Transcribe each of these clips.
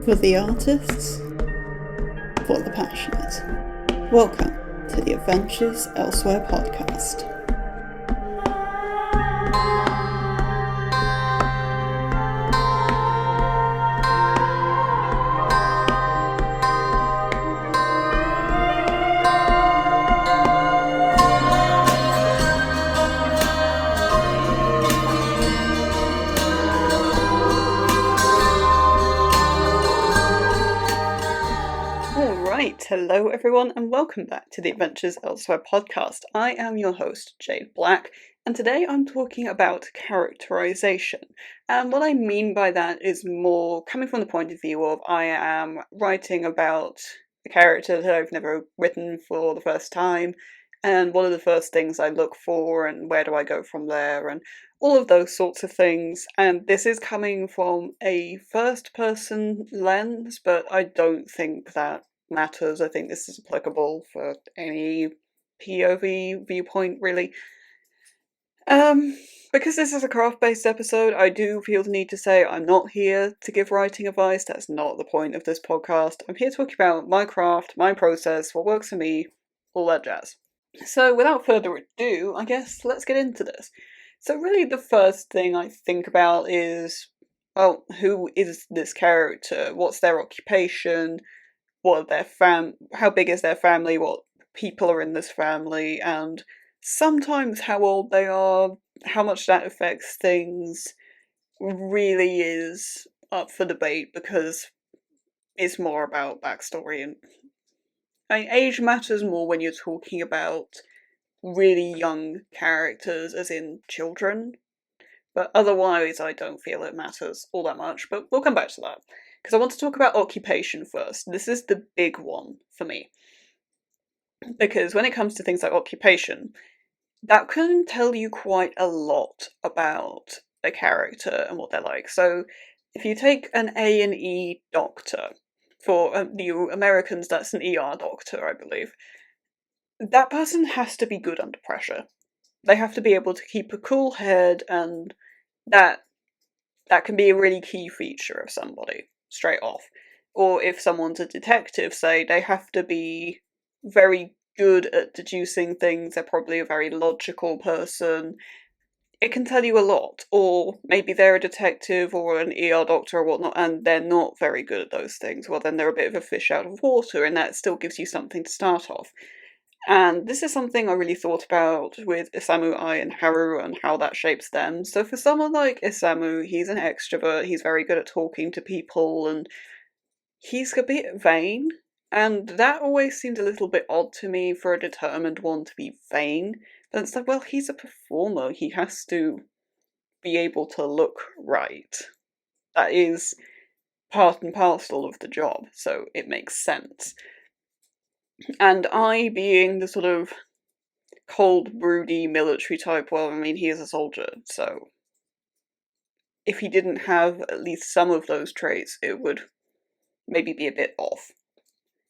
For the artists, for the passionate. Welcome to the Adventures Elsewhere podcast. Hello everyone and welcome back to the Adventures Elsewhere podcast. I am your host, Jade Black, and today I'm talking about characterization. And what I mean by that is more coming from the point of view of I am writing about a character that I've never written for the first time, and what are the first things I look for, and where do I go from there, and all of those sorts of things. And this is coming from a first-person lens, but I don't think that matters. I think this is applicable for any POV viewpoint, really. Because this is a craft-based episode, I do feel the need to say I'm not here to give writing advice. That's not the point of this podcast. I'm here to talk about my craft, my process, what works for me, all that jazz. So without further ado, I guess let's get into this. So really the first thing I think about is, well, who is this character? What's their occupation? What are their how big is their family, what people are in this family, and sometimes how old they are, how much that affects things really is up for debate because it's more about backstory. And age matters more when you're talking about really young characters, as in children, but otherwise I don't feel it matters all that much, but we'll come back to that. Because I want to talk about occupation first. This is the big one for me. Because when it comes to things like occupation, that can tell you quite a lot about a character and what they're like. So if you take an A&E doctor, for the Americans that's an ER doctor, I believe, that person has to be good under pressure. They have to be able to keep a cool head, and that can be a really key feature of somebody. Straight off. Or if someone's a detective, say, they have to be very good at deducing things, they're probably a very logical person. It can tell you a lot. Or maybe they're a detective or an ER doctor or whatnot, and they're not very good at those things. Well, then they're a bit of a fish out of water, and that still gives you something to start off. And this is something I really thought about with Isamu, Ai, and Haru and how that shapes them. So for someone like Isamu, he's an extrovert, he's very good at talking to people, and he's a bit vain. And that always seemed a little bit odd to me for a determined one to be vain. But it's like, well, he's a performer, he has to be able to look right. That is part and parcel of the job, so it makes sense. And I, being the sort of cold, broody, military type, well, I mean, he is a soldier, so if he didn't have at least some of those traits, it would maybe be a bit off.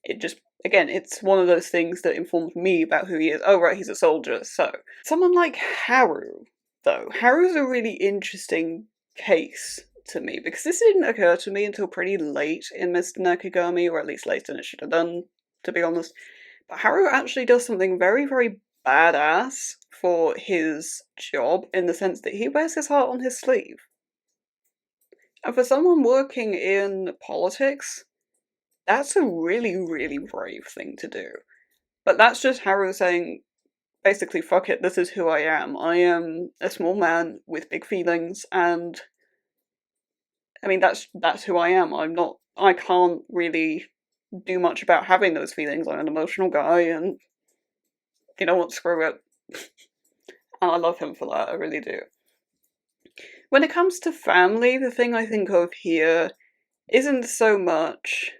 It just, again, it's one of those things that informed me about who he is. Oh, right, he's a soldier, so. Someone like Haru, though. Haru's a really interesting case to me, because this didn't occur to me until pretty late in Mr. Nakagami, or at least later than it should have done, to be honest. But Haru actually does something very, very badass for his job, in the sense that he wears his heart on his sleeve. And for someone working in politics, that's a really, really brave thing to do. But that's just Haru saying, basically, fuck it, this is who I am. I am a small man with big feelings, and I mean, that's who I am. I can't really do much about having those feelings. I'm an emotional guy, and you know what, screw it. And I love him for that, I really do. When it comes to family, the thing I think of here isn't so much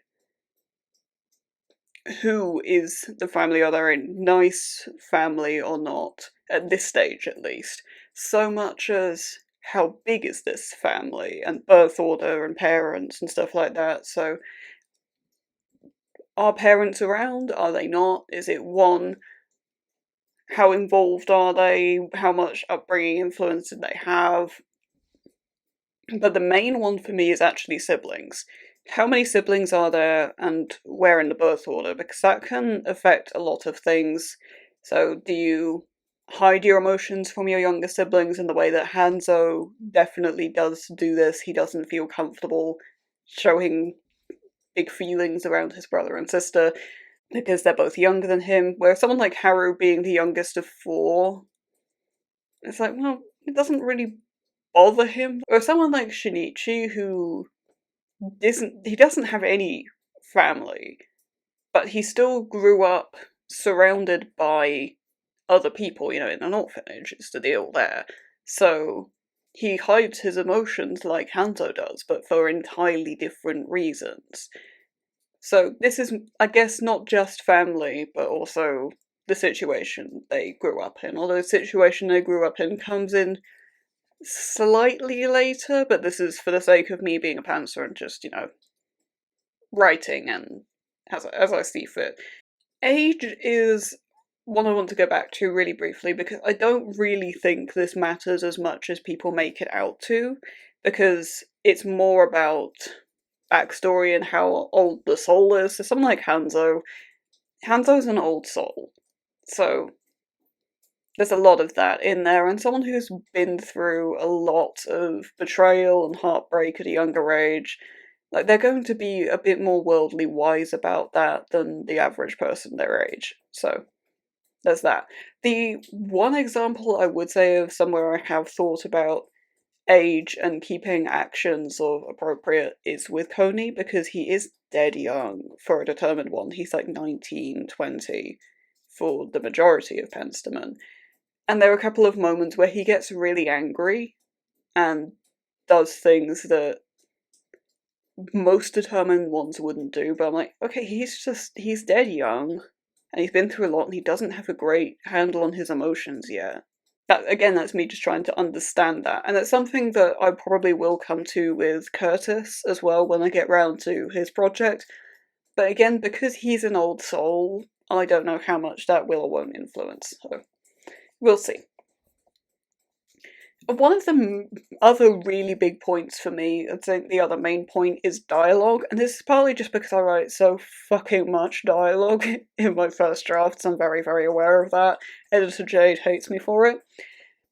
who is the family, are they a nice family or not, at this stage at least, so much as how big is this family, and birth order and parents and stuff like that. So are parents around? Are they not? Is it one? How involved are they? How much upbringing influence did they have? But the main one for me is actually siblings. How many siblings are there and where in the birth order? Because that can affect a lot of things. So, do you hide your emotions from your younger siblings in the way that Hanzo definitely does do this? He doesn't feel comfortable showing big feelings around his brother and sister because they're both younger than him. Where someone like Haru being the youngest of four, it's like, well, it doesn't really bother him. Or someone like Shinichi who he doesn't have any family, but he still grew up surrounded by other people, in an orphanage, is the deal there. So he hides his emotions like Hanzo does, but for entirely different reasons. So this is, I guess, not just family, but also the situation they grew up in. Although the situation they grew up in comes in slightly later, but this is for the sake of me being a pantser and just, writing and as I see fit. Age is one I want to go back to really briefly because I don't really think this matters as much as people make it out to, because it's more about backstory and how old the soul is. So someone like Hanzo's an old soul, so there's a lot of that in there, and someone who's been through a lot of betrayal and heartbreak at a younger age, like, they're going to be a bit more worldly wise about that than the average person their age. So, there's that. The one example I would say of somewhere I have thought about age and keeping actions sort of appropriate is with Coney, because he is dead young for a determined one. He's like 19, 20 for the majority of Penstemon. And there are a couple of moments where he gets really angry and does things that most determined ones wouldn't do, but I'm like, okay, he's dead young, and he's been through a lot, and he doesn't have a great handle on his emotions yet. That's me just trying to understand that, and it's something that I probably will come to with Curtis as well when I get round to his project, but again, because he's an old soul, I don't know how much that will or won't influence, so we'll see. One of the other really big points for me, I think the other main point, is dialogue, and this is partly just because I write so fucking much dialogue in my first drafts. I'm very, very aware of that. Editor Jade hates me for it.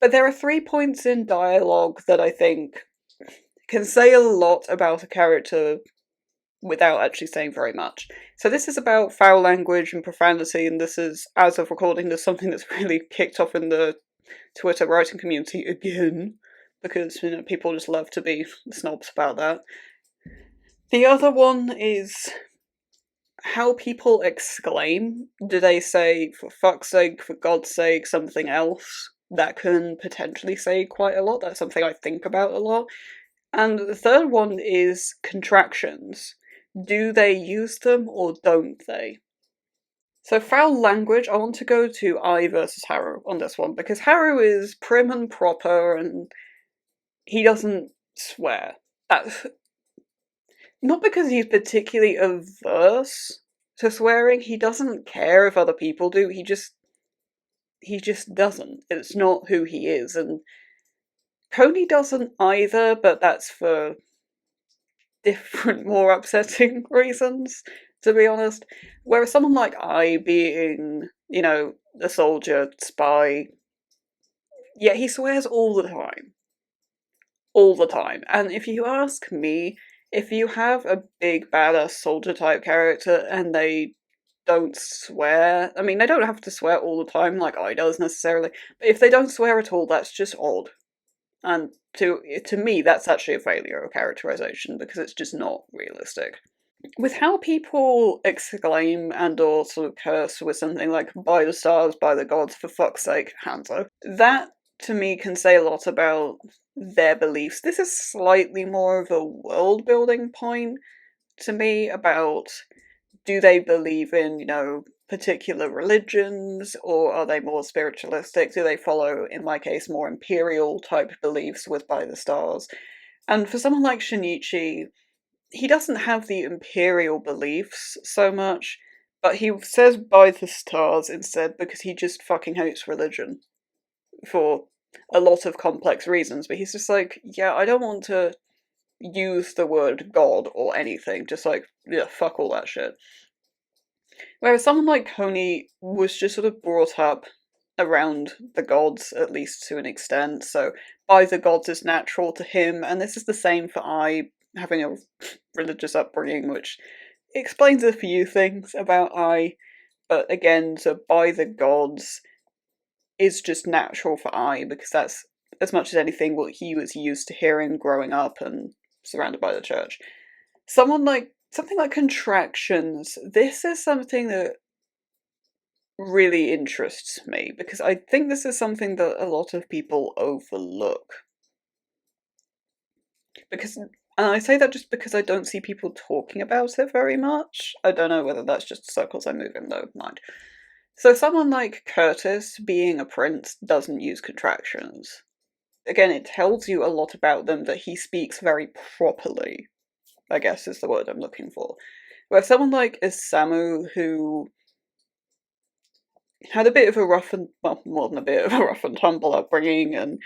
But there are 3 points in dialogue that I think can say a lot about a character without actually saying very much. So this is about foul language and profanity, and this is, as of recording, there's something that's really kicked off in the Twitter writing community again, because people just love to be snobs about that. The other one is how people exclaim. Do they say, for fuck's sake, for God's sake, something else? That can potentially say quite a lot. That's something I think about a lot. And the third one is contractions. Do they use them or don't they? So foul language, I want to go to I versus Haru on this one, because Haru is prim and proper and he doesn't swear. That's not because he's particularly averse to swearing, he doesn't care if other people do, he just doesn't. It's not who he is, and Coney doesn't either, but that's for different, more upsetting reasons, to be honest. Whereas someone like I, being, a soldier, spy, yeah, he swears all the time. All the time. And if you ask me, if you have a big badass soldier type character and they don't swear, I mean, they don't have to swear all the time like I does necessarily, but if they don't swear at all, that's just odd. And to me, that's actually a failure of characterization, because it's just not realistic. With how people exclaim and or sort of curse with something like, by the stars, by the gods, for fuck's sake, Hanzo, that to me can say a lot about their beliefs. This is slightly more of a world building point to me about, do they believe in, particular religions, or are they more spiritualistic? Do they follow, in my case, more imperial type beliefs with by the stars? And for someone like Shinichi, he doesn't have the imperial beliefs so much, but he says by the stars instead because he just fucking hates religion for a lot of complex reasons. But he's just like, yeah, I don't want to use the word God or anything, just like, yeah, fuck all that shit. Whereas someone like Coney was just sort of brought up around the gods, at least to an extent, so by the gods is natural to him, and this is the same for I, having a religious upbringing, which explains a few things about I, but again, so by the gods is just natural for I, because that's, as much as anything, what he was used to hearing growing up and surrounded by the church. Something like contractions, this is something that really interests me, because I think this is something that a lot of people overlook. And I say that just because I don't see people talking about it very much. I don't know whether that's just circles I move in, though, mind. So someone like Curtis, being a prince, doesn't use contractions. Again, it tells you a lot about them that he speaks very properly, I guess is the word I'm looking for. Where someone like Isamu, who had a bit of a rough and, well, more than a bit of a rough and tumble upbringing, and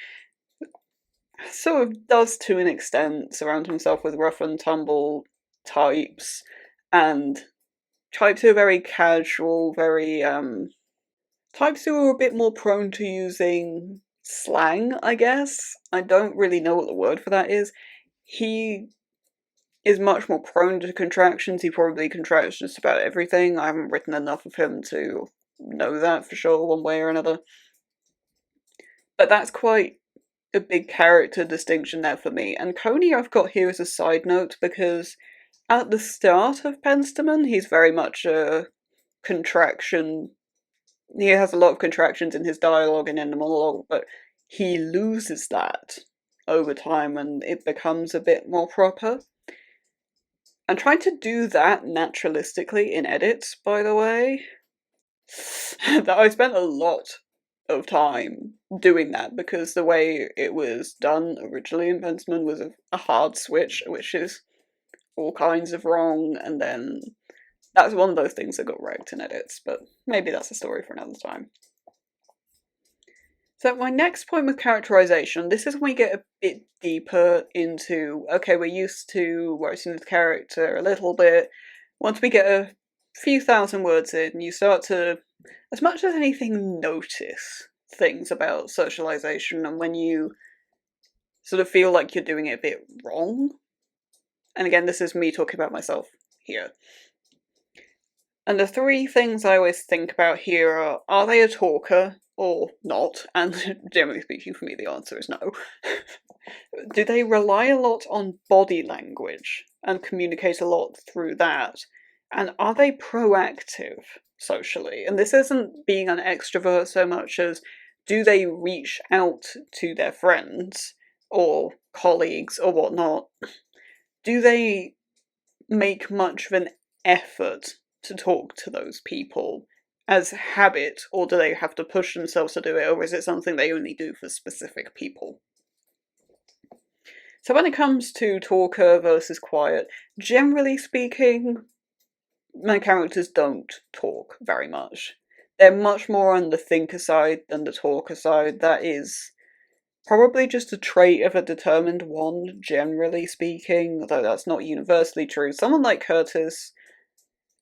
sort of does to an extent surround himself with rough and tumble types, and types who are very casual, very, types who are a bit more prone to using slang, I guess. I don't really know what the word for that is. He is much more prone to contractions. He probably contracts just about everything. I haven't written enough of him to know that for sure, one way or another. But that's quite a big character distinction there for me. And Coney I've got here as a side note, because at the start of Penstemon, he's very much a contraction. He has a lot of contractions in his dialogue and in the monologue, but he loses that over time and it becomes a bit more proper. I'm trying to do that naturalistically in edits, by the way. That I spent a lot of time doing that, because the way it was done originally in Penstemon was a hard switch, which is all kinds of wrong, and then that's one of those things that got wrecked in edits, but maybe that's a story for another time. So my next point with characterization, this is when we get a bit deeper into, okay, we're used to writing the character a little bit. Once we get a few thousand words in, you start to, as much as anything, notice things about socialization, and when you sort of feel like you're doing it a bit wrong. And again, this is me talking about myself here. And the three things I always think about here are they a talker or not? And generally speaking, for me, the answer is no. Do they rely a lot on body language and communicate a lot through that? And are they proactive socially? And this isn't being an extrovert so much as, do they reach out to their friends or colleagues or whatnot? Do they make much of an effort to talk to those people as habit, or do they have to push themselves to do it, or is it something they only do for specific people? So when it comes to talker versus quiet, generally speaking, my characters don't talk very much. They're much more on the thinker side than the talker side. That is probably just a trait of a determined one, generally speaking, though that's not universally true. Someone like Curtis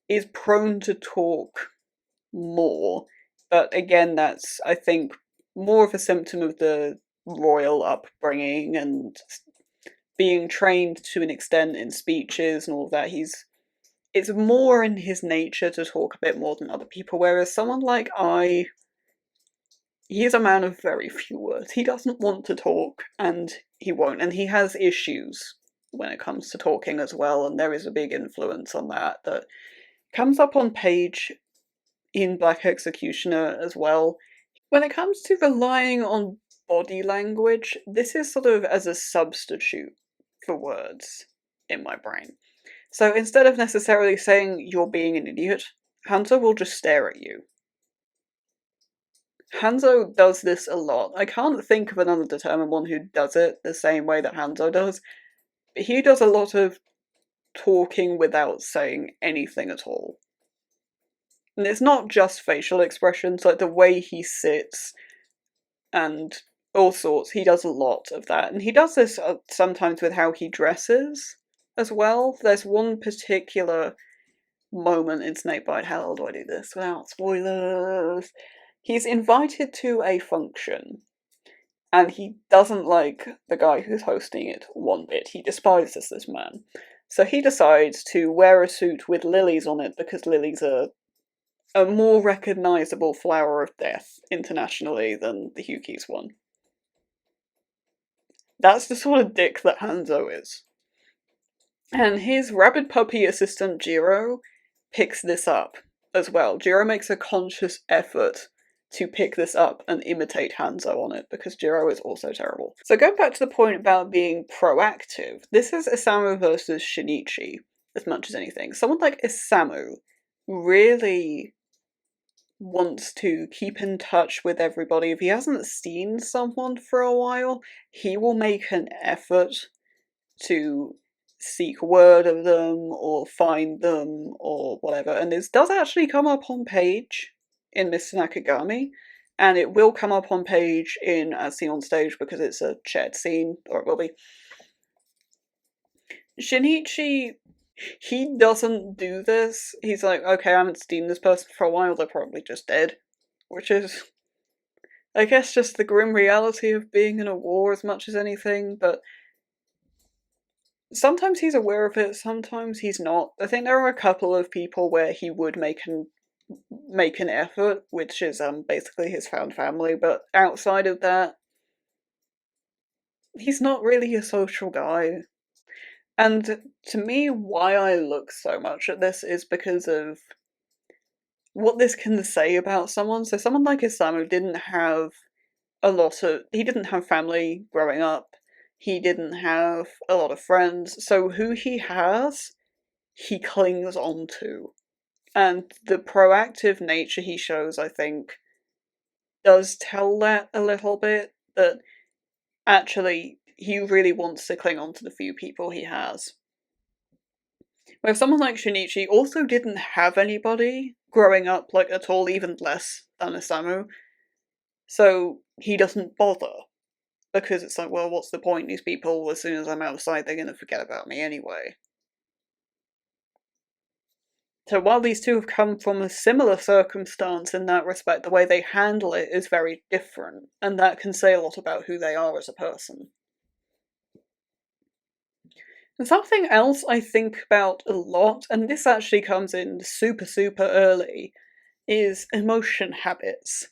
is prone to talk more, but again, that's, I think, more of a symptom of the royal upbringing and being trained to an extent in speeches and all of that. It's more in his nature to talk a bit more than other people, whereas someone like he's a man of very few words. He doesn't want to talk, and he won't, and he has issues when it comes to talking as well, and there is a big influence on that comes up on page in Black Executioner as well. When it comes to relying on body language, this is sort of as a substitute for words in my brain. So instead of necessarily saying you're being an idiot, Hanzo will just stare at you. Hanzo does this a lot. I can't think of another determined one who does it the same way that Hanzo does, but he does a lot of talking without saying anything at all. And it's not just facial expressions, like the way he sits and all sorts. He does a lot of that, and he does this sometimes with how he dresses as well. There's one particular moment in Snakebite. How do I do this without spoilers? He's invited to a function, and he doesn't like the guy who's hosting it one bit. He despises this man. So he decides to wear a suit with lilies on it because lilies are a more recognisable flower of death internationally than the Hyuki's one. That's the sort of dick that Hanzo is. And his rabid puppy assistant Jiro picks this up as well. Jiro makes a conscious effort to pick this up and imitate Hanzo on it, because Jiro is also terrible. So going back to the point about being proactive, this is Isamu versus Shinichi as much as anything. Someone like Isamu really wants to keep in touch with everybody. If he hasn't seen someone for a while, he will make an effort to seek word of them or find them or whatever. And this does actually come up on page in Mr. Nakagami, and it will come up on page in As Seen on Stage because it's a shared scene, or it will be. Shinichi, he doesn't do this. He's like, okay, I haven't seen this person for a while, they're probably just dead. Which is, I guess, just the grim reality of being in a war as much as anything, but sometimes he's aware of it, sometimes he's not. I think there are a couple of people where he would make an effort, which is basically his found family, but outside of that, he's not really a social guy. And to me, why I look so much at this is because of what this can say about someone. So someone like Isamu didn't have he didn't have family growing up, he didn't have a lot of friends, so who he has, he clings on to. And the proactive nature he shows, I think, does tell that a little bit, that actually he really wants to cling on to the few people he has. Where someone like Shinichi also didn't have anybody growing up, like, at all, even less than Isamu, so he doesn't bother. Because it's like, well, what's the point? These people, as soon as I'm outside, they're gonna forget about me anyway. So while these two have come from a similar circumstance in that respect, the way they handle it is very different, and that can say a lot about who they are as a person. And something else I think about a lot, and this actually comes in super early, is emotion habits.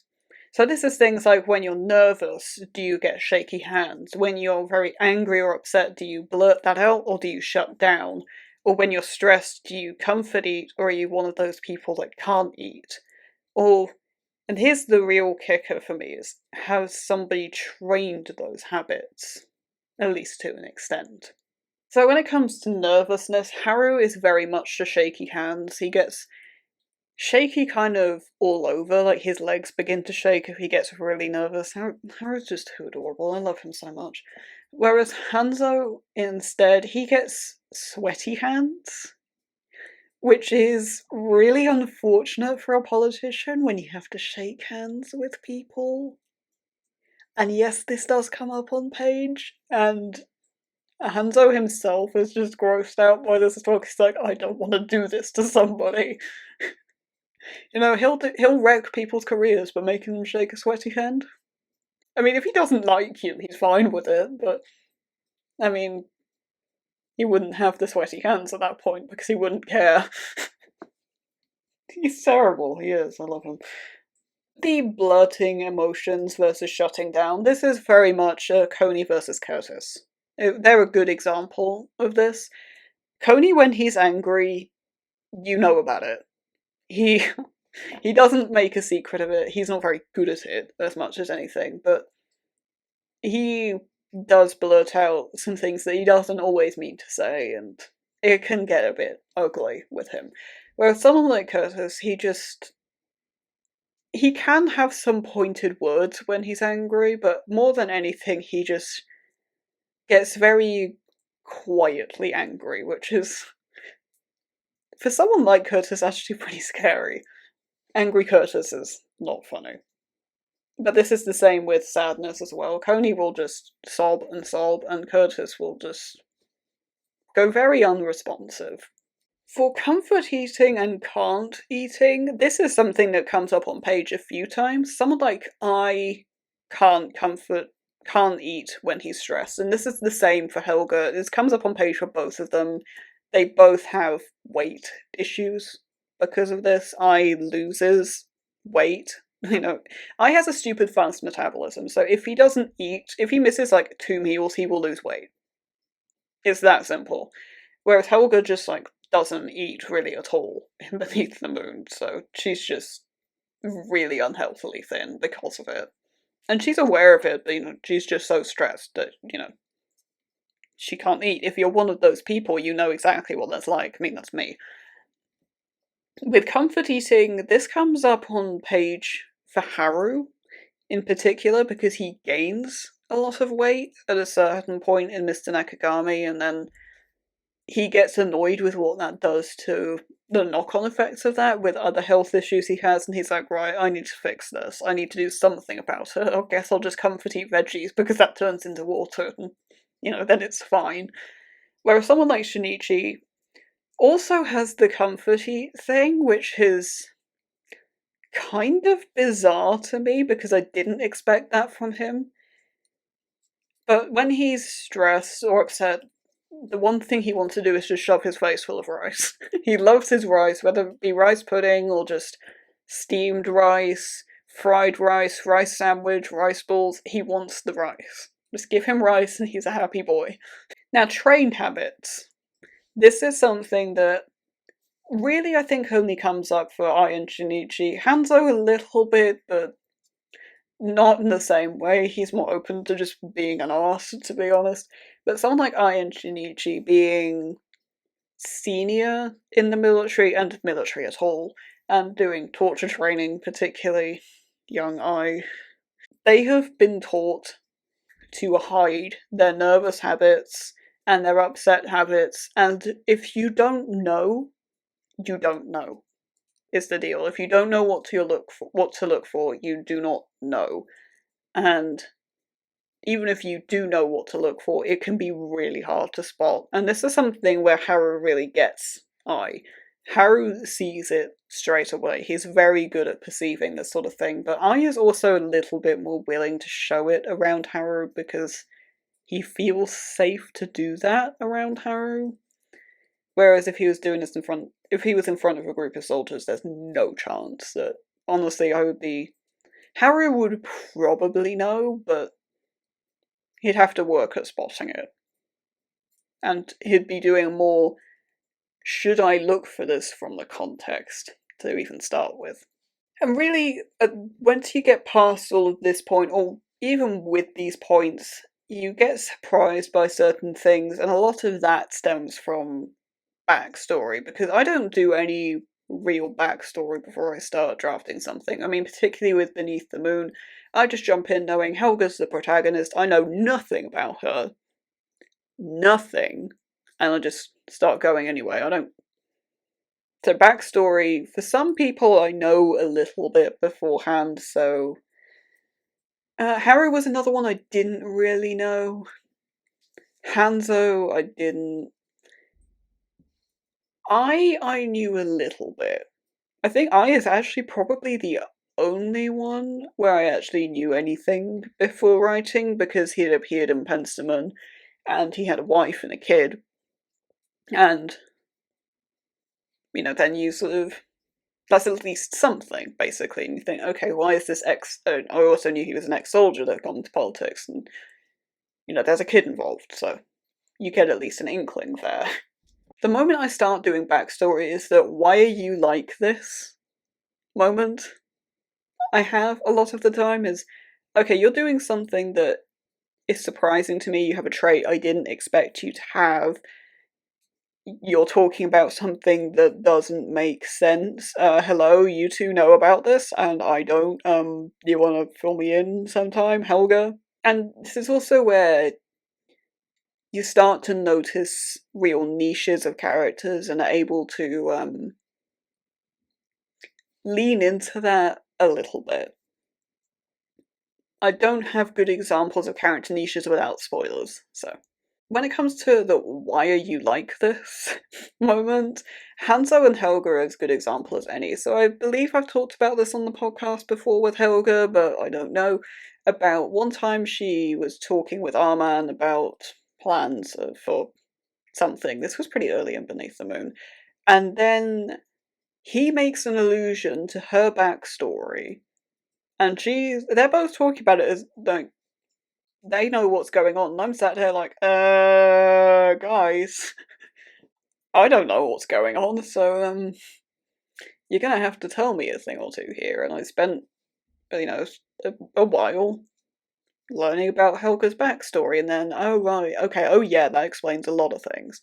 So this is things like, when you're nervous, do you get shaky hands? When you're very angry or upset, do you blurt that out or do you shut down? Or when you're stressed, do you comfort eat, or are you one of those people that can't eat? Or, and here's the real kicker for me, is has somebody trained those habits? At least to an extent. So when it comes to nervousness, Haru is very much the shaky hands. He gets shaky kind of all over, like his legs begin to shake if he gets really nervous. Haru's just too adorable, I love him so much. Whereas Hanzo, instead, he gets sweaty hands, which is really unfortunate for a politician when you have to shake hands with people. And yes, this does come up on page, and Hanzo himself is just grossed out by this as well, because he's like, I don't want to do this to somebody. You know, he'll wreck people's careers by making them shake a sweaty hand. I mean, if he doesn't like you, he's fine with it, but, I mean, he wouldn't have the sweaty hands at that point, because he wouldn't care. He's terrible, he is, I love him. The blurting emotions versus shutting down, this is very much Coney versus Curtis. They're a good example of this. Coney, when he's angry, you know about it. He doesn't make a secret of it, he's not very good at it as much as anything, but he does blurt out some things that he doesn't always mean to say, and it can get a bit ugly with him. Whereas someone like Curtis, he can have some pointed words when he's angry, but more than anything, he just gets very quietly angry, which is, for someone like Curtis, actually pretty scary. Angry Curtis is not funny. But this is the same with sadness as well. Coney will just sob, and Curtis will just go very unresponsive. For comfort eating and can't eating, this is something that comes up on page a few times. Someone like I can't eat when he's stressed, and this is the same for Helga. This comes up on page for both of them. They both have weight issues because of this. I loses weight. I has a stupid fast metabolism, so if he doesn't eat, if he misses like 2 meals, he will lose weight. It's that simple. Whereas Helga just doesn't eat really at all in Beneath the Moon, so she's just really unhealthily thin because of it. And she's aware of it, but she's just so stressed that, she can't eat. If you're one of those people, you know exactly what that's like. I mean, that's me. With comfort eating, this comes up on page for Haru in particular because he gains a lot of weight at a certain point in Mr. Nakagami, and then he gets annoyed with what that does to the knock-on effects of that with other health issues he has, and he's like, right, I need to fix this. I need to do something about it. I guess I'll just comfort eat veggies because that turns into water, and, then it's fine. Whereas someone like Shinichi also has the comfort eat thing, which is kind of bizarre to me because I didn't expect that from him. But when he's stressed or upset, the one thing he wants to do is just shove his face full of rice. He loves his rice, whether it be rice pudding or just steamed rice, fried rice, rice sandwich, rice balls. He wants the rice. Just give him rice and he's a happy boy. Now, train habits. This is something that really I think only comes up for Ai and Shinichi. Hanzo a little bit, but not in the same way. He's more open to just being an arse, to be honest. But someone like Ai and Shinichi being senior in the military and military at all, and doing torture training, particularly young Ai, they have been taught to hide their nervous habits and their upset habits, and if you don't know, you don't know. Is the deal. If you don't know what to look for, you do not know. And even if you do know what to look for, it can be really hard to spot. And this is something where Haru really gets Ai. Haru sees it straight away. He's very good at perceiving this sort of thing, but Ai is also a little bit more willing to show it around Haru because he feels safe to do that around Haru. Whereas if he was doing this if he was in front of a group of soldiers, there's no chance that, honestly, Haru would probably know, but he'd have to work at spotting it. And he'd be doing more, should I look for this from the context to even start with? And really, once you get past all of this point, or even with these points, you get surprised by certain things, and a lot of that stems from backstory, because I don't do any real backstory before I start drafting something. I mean, particularly with Beneath the Moon, I just jump in knowing Helga's the protagonist. I know nothing about her. Nothing. And I just start going anyway. I don't. So, backstory, for some people, I know a little bit beforehand, so. Harry was another one I didn't really know. Hanzo, I didn't. I knew a little bit. I think I is actually probably the only one where I actually knew anything before writing because he had appeared in Penstemon and he had a wife and a kid. And, then you sort of. That's at least something, basically. And you think, okay, why is this I also knew he was an ex soldier that had gone into politics and, there's a kid involved, so you get at least an inkling there. The moment I start doing backstory is that why are you like this moment I have a lot of the time is, okay, you're doing something that is surprising to me, you have a trait I didn't expect you to have, you're talking about something that doesn't make sense. Hello, you two know about this, and I don't. You wanna fill me in sometime, Helga? And this is also where you start to notice real niches of characters and are able to lean into that a little bit. I don't have good examples of character niches without spoilers, so. When it comes to the why are you like this moment, Hanzo and Helga are as good example as any. So I believe I've talked about this on the podcast before with Helga, but I don't know. About one time she was talking with Arman about plans for something. This was pretty early in Beneath the Moon. And then he makes an allusion to her backstory. And they're both talking about it as, like, they know what's going on. And I'm sat here like, guys, I don't know what's going on, so, you're gonna have to tell me a thing or two here. And I spent, a while learning about Helga's backstory, and then, oh right, okay, oh yeah, that explains a lot of things.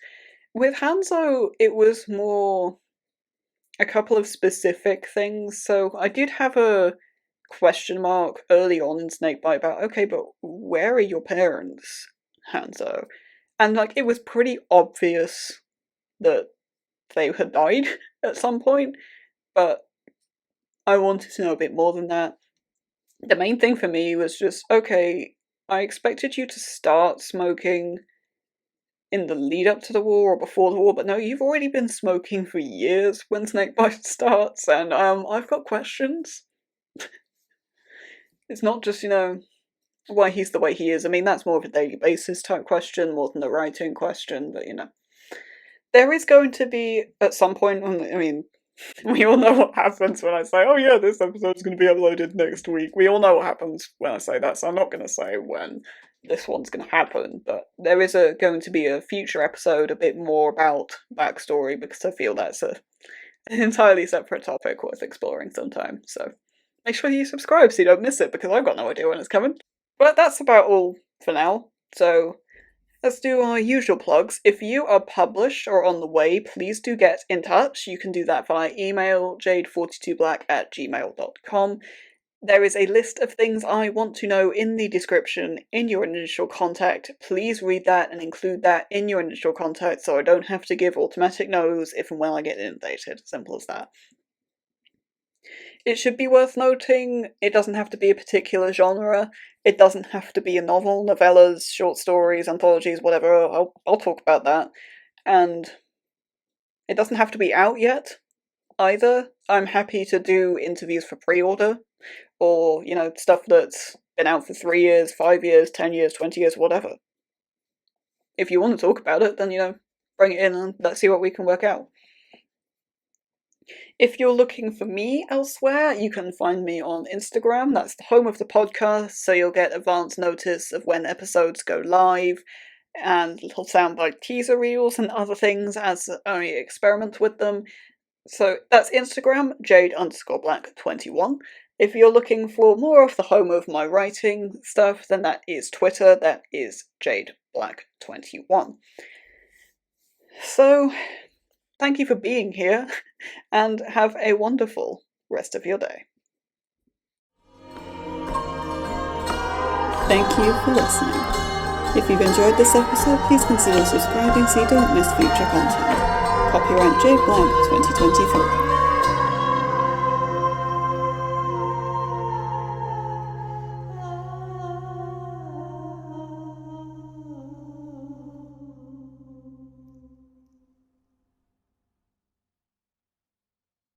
With Hanzo, it was more a couple of specific things, so I did have a question mark early on in Snakebite about, okay, but where are your parents, Hanzo? And, like, it was pretty obvious that they had died at some point, but I wanted to know a bit more than that. The main thing for me was just, okay, I expected you to start smoking in the lead up to the war or before the war, but no, you've already been smoking for years when Snakebite starts, and I've got questions. It's not just, why he's the way he is. I mean, that's more of a daily basis type question more than a writing question, but there is going to be, at some point, I mean, we all know what happens when I say, oh yeah, this episode's going to be uploaded next week. We all know what happens when I say that, so I'm not going to say when this one's going to happen, but there is going to be a future episode a bit more about backstory, because I feel that's an entirely separate topic worth exploring sometime, so make sure you subscribe so you don't miss it, because I've got no idea when it's coming. But that's about all for now, so let's do our usual plugs. If you are published or on the way, please do get in touch. You can do that via email, jade42black@gmail.com. There is a list of things I want to know in the description in your initial contact. Please read that and include that in your initial contact so I don't have to give automatic no's if and when I get inundated. Simple as that. It should be worth noting, it doesn't have to be a particular genre. It doesn't have to be a novel, novellas, short stories, anthologies, whatever. I'll talk about that. And it doesn't have to be out yet, either. I'm happy to do interviews for pre-order, or, stuff that's been out for 3 years, 5 years, 10 years, 20 years, whatever. If you want to talk about it, then, bring it in and let's see what we can work out. If you're looking for me elsewhere, you can find me on Instagram. That's the home of the podcast, so you'll get advance notice of when episodes go live, and little soundbite teaser reels and other things as I experiment with them. So that's Instagram, jade_black21. If you're looking for more of the home of my writing stuff, then that is Twitter, that is jadeblack21. So, thank you for being here, and have a wonderful rest of your day. Thank you for listening. If you've enjoyed this episode, please consider subscribing so you don't miss future content. Copyright Jade Black 2023.